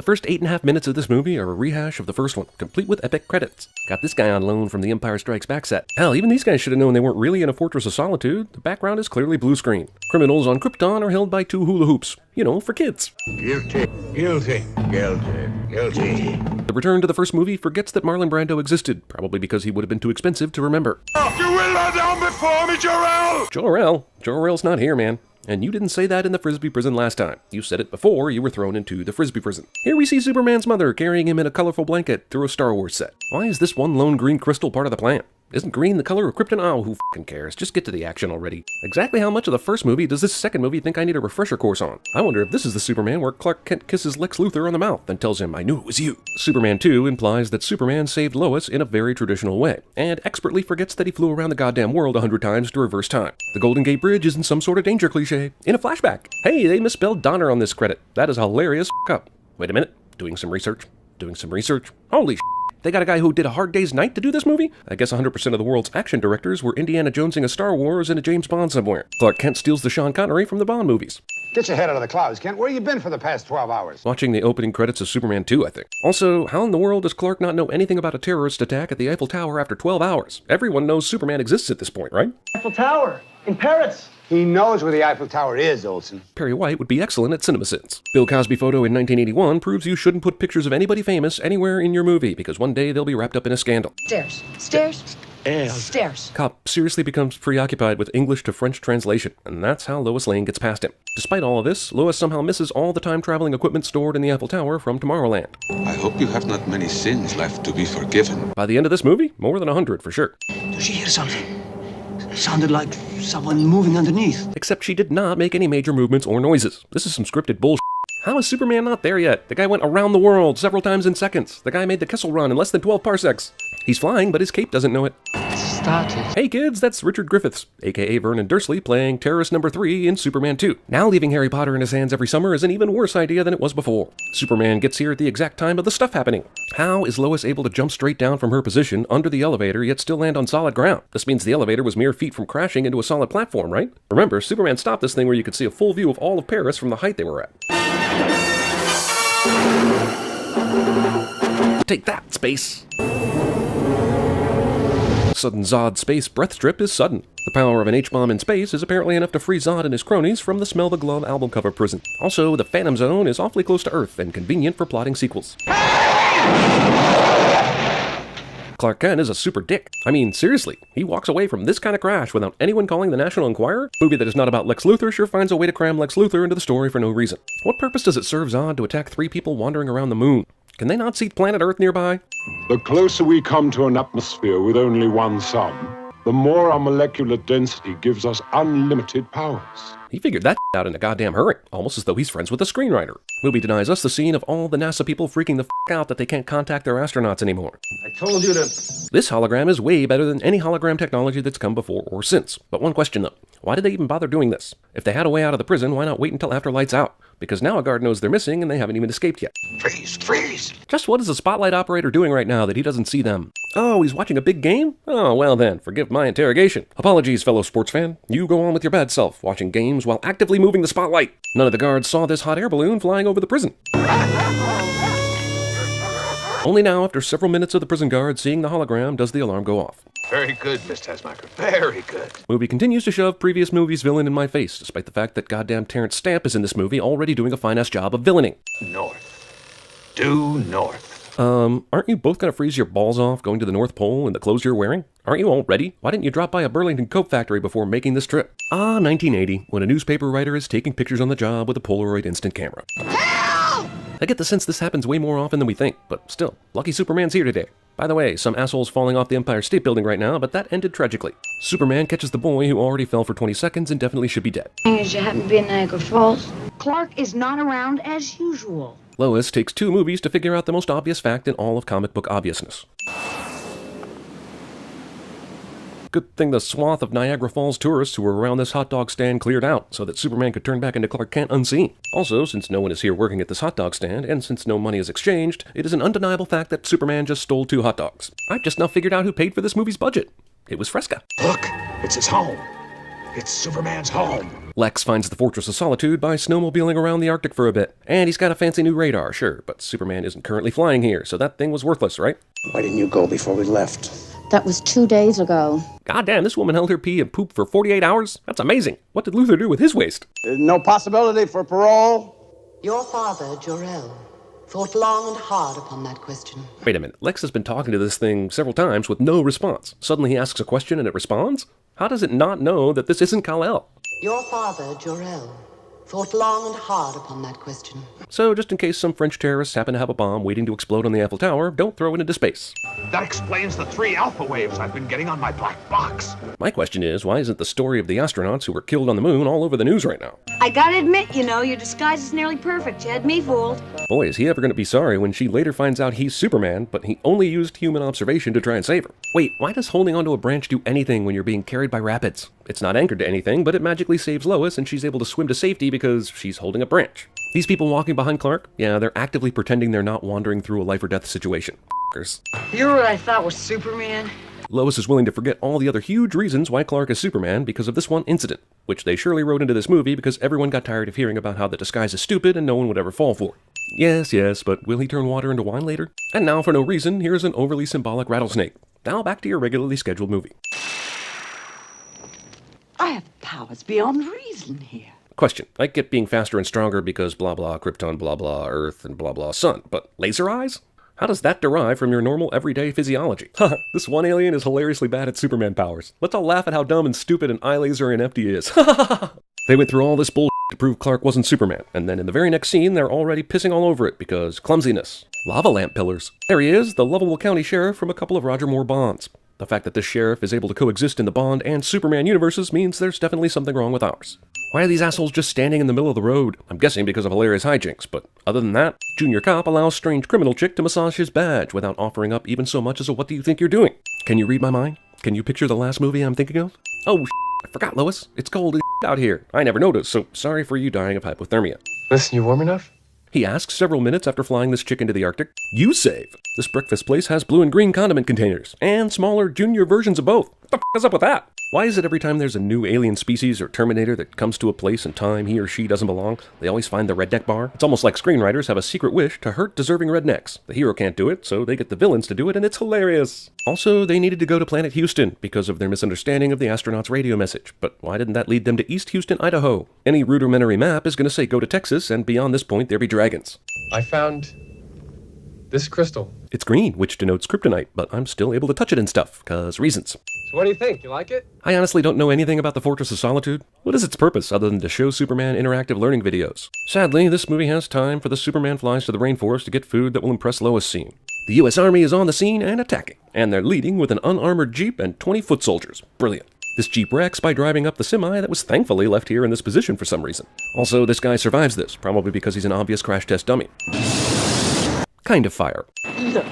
The first 8.5 minutes of this movie are a rehash of the first one, complete with epic credits. Got this guy on loan from the Empire Strikes Back set. Hell, even these guys should have known they weren't really in a Fortress of Solitude. The background is clearly blue screen. Criminals on Krypton are held by 2 hula hoops. You know, for kids. Guilty, guilty, guilty, guilty. The return to the first movie forgets that Marlon Brando existed, probably because he would have been too expensive to remember. You will lie down before me, Jor-El! Jor-El's not here, man. And you didn't say that in the Frisbee prison last time. You said it before you were thrown into the Frisbee prison. Here we see Superman's mother carrying him in a colorful blanket through a Star Wars set. Why is this one lone green crystal part of the plan? Isn't green the color of Krypton? Oh, who f***ing cares? Just get to the action already. Exactly how much of the first movie does this second movie think I need a refresher course on? I wonder if this is the Superman where Clark Kent kisses Lex Luthor on the mouth and tells him, "I knew it was you." Superman 2 implies that Superman saved Lois in a very traditional way, and expertly forgets that he flew around the goddamn world 100 times to reverse time. The Golden Gate Bridge isn't some sort of danger cliche. In a flashback. Hey, they misspelled Donner on this credit. That is hilarious up. Wait a minute. Doing some research. Holy They got a guy who did A Hard Day's Night to do this movie? I guess 100% of the world's action directors were Indiana Jonesing a Star Wars and a James Bond somewhere. Clark Kent steals the Sean Connery from the Bond movies. Get your head out of the clouds, Kent. Where you been for the past 12 hours? Watching the opening credits of Superman 2, I think. Also, how in the world does Clark not know anything about a terrorist attack at the Eiffel Tower after 12 hours? Everyone knows Superman exists at this point, right? Eiffel Tower, in Paris. He knows where the Eiffel Tower is, Olsen. Perry White would be excellent at CinemaSins. Bill Cosby photo in 1981 proves you shouldn't put pictures of anybody famous anywhere in your movie, because one day they'll be wrapped up in a scandal. Stairs. Cop seriously becomes preoccupied with English to French translation, and that's how Lois Lane gets past him. Despite all of this, Lois somehow misses all the time-traveling equipment stored in the Eiffel Tower from Tomorrowland. I hope you have not many sins left to be forgiven. By the end of this movie, more than 100 for sure. Did she hear something? Sounded like someone moving underneath. Except she did not make any major movements or noises. This is some scripted bullshit. How is Superman not there yet? The guy went around the world several times in seconds. The guy made the Kessel Run in less than 12 parsecs. He's flying, but his cape doesn't know it. Started. Hey kids, that's Richard Griffiths, aka Vernon Dursley, playing Terrorist Number 3 in Superman 2. Now leaving Harry Potter in his hands every summer is an even worse idea than it was before. Superman gets here at the exact time of the stuff happening. How is Lois able to jump straight down from her position under the elevator yet still land on solid ground? This means the elevator was mere feet from crashing into a solid platform, right? Remember, Superman stopped this thing where you could see a full view of all of Paris from the height they were at. Take that, space! Sudden Zod space breath strip is sudden. The power of an H-bomb in space is apparently enough to free Zod and his cronies from the Smell the Glove album cover prison. Also, the Phantom Zone is awfully close to Earth and convenient for plotting sequels. Clark Kent is a super dick. I mean, seriously, he walks away from this kind of crash without anyone calling the National Enquirer? Movie that is not about Lex Luthor sure finds a way to cram Lex Luthor into the story for no reason. What purpose does it serve Zod to attack 3 people wandering around the moon? Can they not see planet Earth nearby? The closer we come to an atmosphere with only one sun, the more our molecular density gives us unlimited powers. He figured that out in a goddamn hurry, almost as though he's friends with the screenwriter. Movie denies us the scene of all the NASA people freaking the out that they can't contact their astronauts anymore. I told you to... This hologram is way better than any hologram technology that's come before or since. But one question though, why did they even bother doing this? If they had a way out of the prison, why not wait until after lights out? Because now a guard knows they're missing and they haven't even escaped yet. Freeze! Just what is the spotlight operator doing right now that he doesn't see them? Oh, he's watching a big game? Oh, well then, forgive my interrogation. Apologies, fellow sports fan. You go on with your bad self, watching games while actively moving the spotlight. None of the guards saw this hot air balloon flying over the prison. Only now, after several minutes of the prison guard seeing the hologram, does the alarm go off. Very good, Miss Tessmacher. Very good. Movie continues to shove previous movie's villain in my face, despite the fact that goddamn Terrence Stamp is in this movie already doing a fine-ass job of villaining. North. Due north. Aren't you both gonna freeze your balls off going to the North Pole in the clothes you're wearing? Aren't you all ready? Why didn't you drop by a Burlington coat factory before making this trip? 1980, when a newspaper writer is taking pictures on the job with a Polaroid instant camera. Help! I get the sense this happens way more often than we think, but still, lucky Superman's here today. By the way, some asshole's falling off the Empire State Building right now, but that ended tragically. Superman catches the boy who already fell for 20 seconds and definitely should be dead. You happen to be in Niagara Falls. Clark is not around as usual. Lois takes 2 movies to figure out the most obvious fact in all of comic book obviousness. Good thing the swath of Niagara Falls tourists who were around this hot dog stand cleared out, so that Superman could turn back into Clark Kent unseen. Also, since no one is here working at this hot dog stand, and since no money is exchanged, it is an undeniable fact that Superman just stole 2 hot dogs. I've just now figured out who paid for this movie's budget. It was Fresca. Look, it's his home. It's Superman's home. Lex finds the Fortress of Solitude by snowmobiling around the Arctic for a bit. And he's got a fancy new radar, sure, but Superman isn't currently flying here, so that thing was worthless, right? Why didn't you go before we left? That was 2 days ago. Goddamn, this woman held her pee and poop for 48 hours? That's amazing. What did Luthor do with his waste? There's no possibility for parole? Your father, Jor-El, thought long and hard upon that question. Wait a minute, Lex has been talking to this thing several times with no response. Suddenly he asks a question and it responds? How does it not know that this isn't Kal-El? Your father, Jor-El, thought long and hard upon that question. So just in case some French terrorists happen to have a bomb waiting to explode on the Eiffel Tower, don't throw it into space. That explains the 3 alpha waves I've been getting on my black box. My question is, why isn't the story of the astronauts who were killed on the moon all over the news right now? I gotta admit, your disguise is nearly perfect. You had me fooled. Boy, is he ever going to be sorry when she later finds out he's Superman, but he only used human observation to try and save her. Wait, why does holding onto a branch do anything when you're being carried by rapids? It's not anchored to anything, but it magically saves Lois and she's able to swim to safety because she's holding a branch. These people walking behind Clark, yeah, they're actively pretending they're not wandering through a life or death situation. You're what I thought was Superman. Lois is willing to forget all the other huge reasons why Clark is Superman because of this one incident, which they surely wrote into this movie because everyone got tired of hearing about how the disguise is stupid and no one would ever fall for it. Yes, but will he turn water into wine later? And now, for no reason, here's an overly symbolic rattlesnake. Now back to your regularly scheduled movie. I have powers beyond reason here. Question. I get being faster and stronger because blah blah Krypton, blah blah Earth, and blah blah Sun, but laser eyes? How does that derive from your normal everyday physiology? Haha, this one alien is hilariously bad at Superman powers. Let's all laugh at how dumb and stupid an eye laser inept he is. They went through all this bullshit to prove Clark wasn't Superman, and then in the very next scene they're already pissing all over it because clumsiness. Lava lamp pillars. There he is, the Lovable County Sheriff from a couple of Roger Moore Bonds. The fact that this sheriff is able to coexist in the Bond and Superman universes means there's definitely something wrong with ours. Why are these assholes just standing in the middle of the road? I'm guessing because of hilarious hijinks, but other than that, Junior Cop allows strange criminal chick to massage his badge without offering up even so much as a what do you think you're doing? Can you read my mind? Can you picture the last movie I'm thinking of? Oh, I forgot, Lois. It's cold as out here. I never noticed, so sorry for you dying of hypothermia. Listen, you warm enough? He asks several minutes after flying this chick into the Arctic. You save. This breakfast place has blue and green condiment containers, and smaller junior versions of both. What the f*** is up with that? Why is it every time there's a new alien species or Terminator that comes to a place and time he or she doesn't belong, they always find the redneck bar? It's almost like screenwriters have a secret wish to hurt deserving rednecks. The hero can't do it, so they get the villains to do it, and it's hilarious. Also, they needed to go to Planet Houston because of their misunderstanding of the astronauts' radio message. But why didn't that lead them to East Houston, Idaho? Any rudimentary map is going to say go to Texas, and beyond this point there be dragons. I found this crystal. It's green, which denotes kryptonite, but I'm still able to touch it and stuff, 'cause reasons. So what do you think? You like it? I honestly don't know anything about the Fortress of Solitude. What is its purpose other than to show Superman interactive learning videos? Sadly, this movie has time for the Superman flies to the rainforest to get food that will impress Lois scene. The US Army is on the scene and attacking, and they're leading with an unarmored Jeep and 20 foot soldiers. Brilliant. This Jeep wrecks by driving up the semi that was thankfully left here in this position for some reason. Also, this guy survives this, probably because he's an obvious crash test dummy. Kind of fire. Look,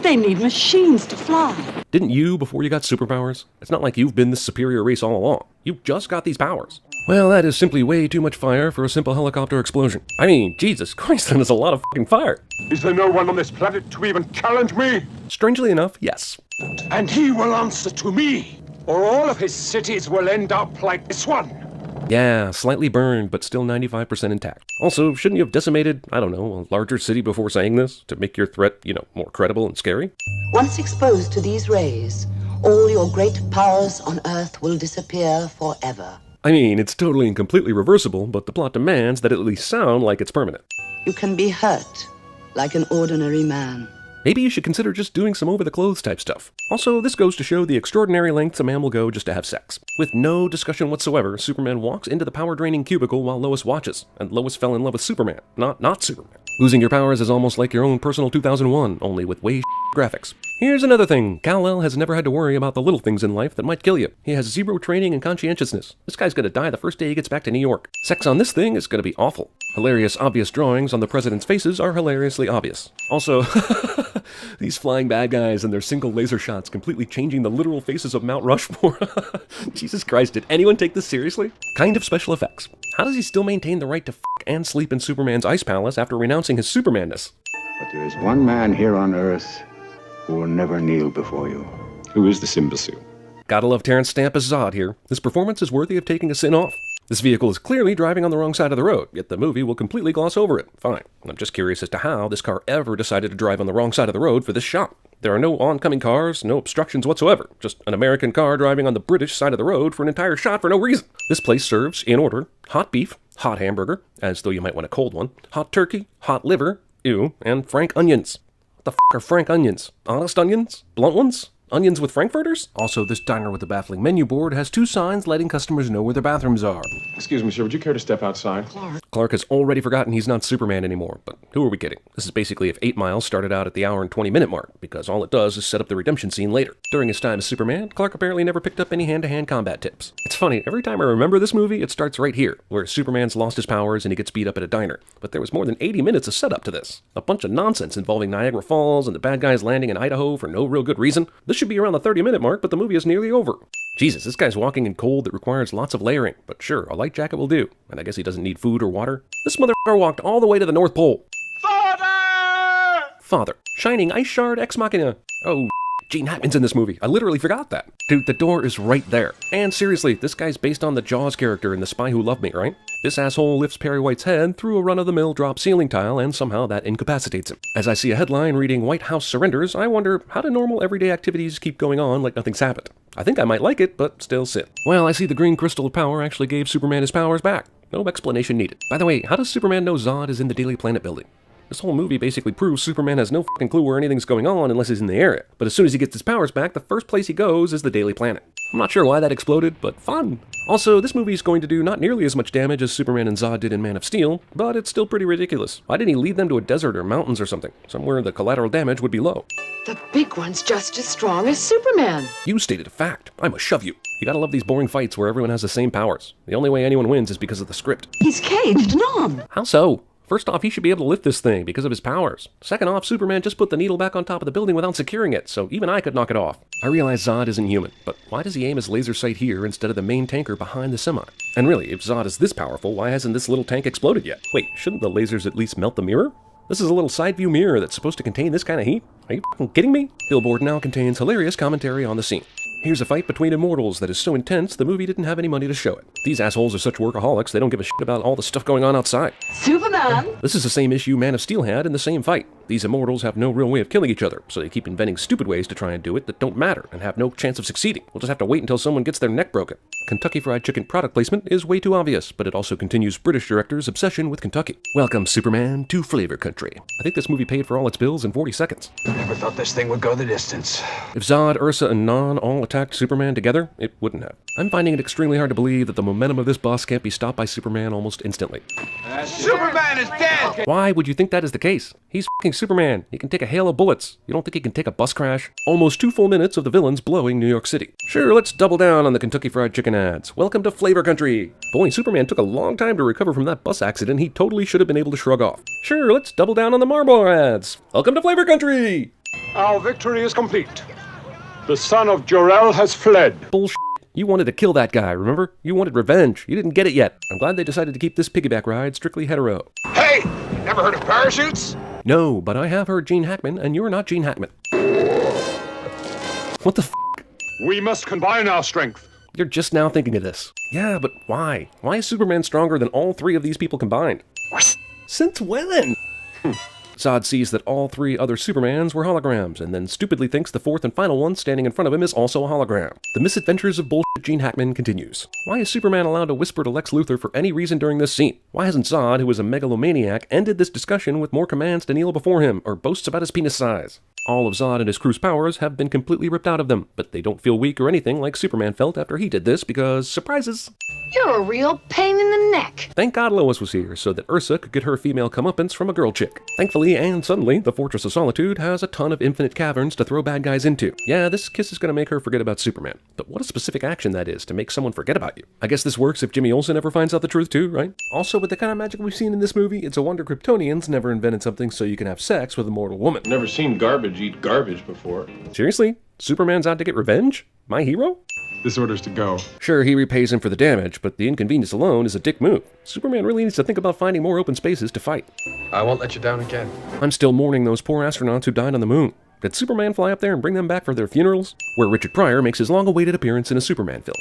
they need machines to fly. Didn't you before you got superpowers? It's not like you've been this superior race all along. You just got these powers. Well, that is simply way too much fire for a simple helicopter explosion. I mean, Jesus Christ, that is a lot of fucking fire. Is there no one on this planet to even challenge me? Strangely enough, yes. And he will answer to me, or all of his cities will end up like this one. Yeah, slightly burned, but still 95% intact. Also, shouldn't you have decimated, I don't know, a larger city before saying this, to make your threat, more credible and scary? Once exposed to these rays, all your great powers on Earth will disappear forever. I mean, it's totally and completely reversible, but the plot demands that it at least sound like it's permanent. You can be hurt like an ordinary man. Maybe you should consider just doing some over-the-clothes type stuff. Also, this goes to show the extraordinary lengths a man will go just to have sex. With no discussion whatsoever, Superman walks into the power-draining cubicle while Lois watches, and Lois fell in love with Superman, not Superman. Losing your powers is almost like your own personal 2001, only with way graphics. Here's another thing. Kal-El has never had to worry about the little things in life that might kill you. He has zero training and conscientiousness. This guy's gonna die the first day he gets back to New York. Sex on this thing is gonna be awful. Hilarious obvious drawings on the president's faces are hilariously obvious. Also, these flying bad guys and their single laser shots completely changing the literal faces of Mount Rushmore. Jesus Christ, did anyone take this seriously? Kind of special effects. How does he still maintain the right to f*** and sleep in Superman's ice palace after renouncing his Supermanness? But there is one man here on Earth who will never kneel before you. Who is this imbecile? Gotta love Terrence Stamp as Zod here. This performance is worthy of taking a sin off. This vehicle is clearly driving on the wrong side of the road, yet the movie will completely gloss over it. Fine. I'm just curious as to how this car ever decided to drive on the wrong side of the road for this shot. There are no oncoming cars, no obstructions whatsoever. Just an American car driving on the British side of the road for an entire shot for no reason. This place serves, in order, hot beef, hot hamburger, as though you might want a cold one, hot turkey, hot liver, ew, and frank onions. What the f*** are frank onions? Honest onions? Blunt ones? Onions with frankfurters? Also, this diner with the baffling menu board has 2 signs letting customers know where their bathrooms are. Excuse me, sir, would you care to step outside? Clark has already forgotten he's not Superman anymore, but who are we kidding? This is basically if 8 Mile started out at the hour and 20-minute mark, because all it does is set up the redemption scene later. During his time as Superman, Clark apparently never picked up any hand-to-hand combat tips. It's funny, every time I remember this movie, it starts right here, where Superman's lost his powers and he gets beat up at a diner. But there was more than 80 minutes of setup to this. A bunch of nonsense involving Niagara Falls and the bad guys landing in Idaho for no real good reason. This should be around the 30-minute mark, but the movie is nearly over. Jesus, this guy's walking in cold that requires lots of layering, but sure, a light jacket will do, and I guess he doesn't need food or water. This motherfucker walked all the way to the North Pole. Father! Shining ice shard ex machina. Oh, Gene Hackman's in this movie. I literally forgot that. Dude, the door is right there. And seriously, this guy's based on the Jaws character in The Spy Who Loved Me, right? This asshole lifts Perry White's head through a run-of-the-mill drop ceiling tile, and somehow that incapacitates him. As I see a headline reading White House surrenders, I wonder, how do normal everyday activities keep going on like nothing's happened? I think I might like it, but still sit. Well, I see the green crystal of power actually gave Superman his powers back. No explanation needed. By the way, how does Superman know Zod is in the Daily Planet building? This whole movie basically proves Superman has no fucking clue where anything's going on unless he's in the area. But as soon as he gets his powers back, the first place he goes is the Daily Planet. I'm not sure why that exploded, but fun. Also, this movie is going to do not nearly as much damage as Superman and Zod did in Man of Steel, but it's still pretty ridiculous. Why didn't he lead them to a desert or mountains or something? Somewhere the collateral damage would be low. The big one's just as strong as Superman. You stated a fact. I must shove you. You gotta love these boring fights where everyone has the same powers. The only way anyone wins is because of the script. He's caged and on. How so? First off, he should be able to lift this thing because of his powers. Second off, Superman just put the needle back on top of the building without securing it, so even I could knock it off. I realize Zod isn't human, but why does he aim his laser sight here instead of the main tanker behind the semi? And really, if Zod is this powerful, why hasn't this little tank exploded yet? Wait, shouldn't the lasers at least melt the mirror? This is a little side view mirror that's supposed to contain this kind of heat? Are you fucking kidding me? Billboard now contains hilarious commentary on the scene. Here's a fight between immortals that is so intense the movie didn't have any money to show it. These assholes are such workaholics, they don't give a shit about all the stuff going on outside. Superman! This is the same issue Man of Steel had in the same fight. These immortals have no real way of killing each other, so they keep inventing stupid ways to try and do it that don't matter and have no chance of succeeding. We'll just have to wait until someone gets their neck broken. Kentucky Fried Chicken product placement is way too obvious, but it also continues British directors' obsession with Kentucky. Welcome, Superman, to Flavor Country. I think this movie paid for all its bills in 40 seconds. Never thought this thing would go the distance. If Zod, Ursa, and Non all attacked Superman together, it wouldn't have. I'm finding it extremely hard to believe that the momentum of this bus can't be stopped by Superman almost instantly. Superman is dead! Why would you think that is the case? He's f***ing Superman. He can take a hail of bullets. You don't think he can take a bus crash? Almost 2 full minutes of the villains blowing New York City. Sure, let's double down on the Kentucky Fried Chicken ads. Welcome to Flavor Country. Boy, Superman took a long time to recover from that bus accident he totally should have been able to shrug off. Sure, let's double down on the Marlboro ads. Welcome to Flavor Country. Our victory is complete. The son of Jor-El has fled. Bullshit. You wanted to kill that guy, remember? You wanted revenge. You didn't get it yet. I'm glad they decided to keep this piggyback ride strictly hetero. Hey! Never heard of parachutes? No, but I have heard Gene Hackman, and you're not Gene Hackman. What the f***? We must combine our strength. You're just now thinking of this. Yeah, but why? Why is Superman stronger than all 3 of these people combined? Since when? Zod sees that all 3 other Supermans were holograms, and then stupidly thinks the 4th and final one standing in front of him is also a hologram. The misadventures of bullshit Gene Hackman continues. Why is Superman allowed to whisper to Lex Luthor for any reason during this scene? Why hasn't Zod, who is a megalomaniac, ended this discussion with more commands to kneel before him, or boasts about his penis size? All of Zod and his crew's powers have been completely ripped out of them, but they don't feel weak or anything like Superman felt after he did this because, surprises! You're a real pain in the neck. Thank God Lois was here so that Ursa could get her female comeuppance from a girl chick. Thankfully and suddenly, the Fortress of Solitude has a ton of infinite caverns to throw bad guys into. Yeah, this kiss is gonna make her forget about Superman. But what a specific action that is to make someone forget about you. I guess this works if Jimmy Olsen ever finds out the truth too, right? Also, with the kind of magic we've seen in this movie, it's a wonder Kryptonians never invented something so you can have sex with a mortal woman. Never seen garbage eat garbage before. Seriously? Superman's out to get revenge? My hero? This order's to go. Sure, he repays him for the damage, but the inconvenience alone is a dick move. Superman really needs to think about finding more open spaces to fight. I won't let you down again. I'm still mourning those poor astronauts who died on the moon. Did Superman fly up there and bring them back for their funerals? Where Richard Pryor makes his long-awaited appearance in a Superman film.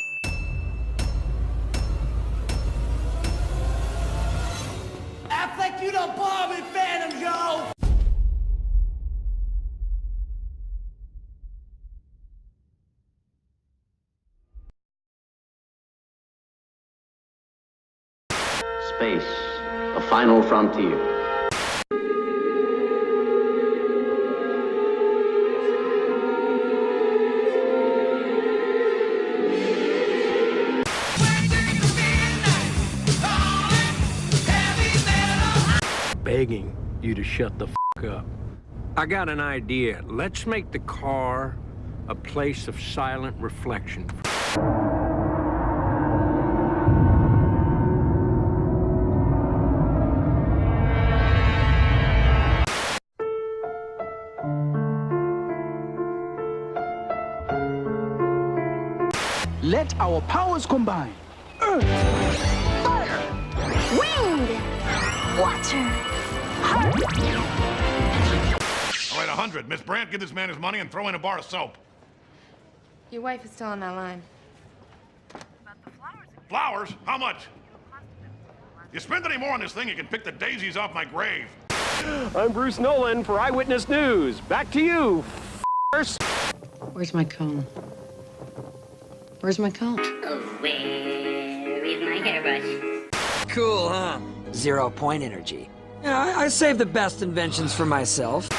Space, the final frontier. Begging you to shut the f up. I got an idea. Let's make the car a place of silent reflection. Let our powers combine. Earth, fire, wind, water, heart. All right, 100. Miss Brandt, give this man his money and throw in a bar of soap. Your wife is still on that line. Flowers? How much? You spend any more on this thing, you can pick the daisies off my grave. I'm Bruce Nolan for Eyewitness News. Back to you, f***ers. Where's my comb? Where's my comb? Oh, where is my hairbrush? Cool, huh? 0 point energy. You know, I save the best inventions for myself.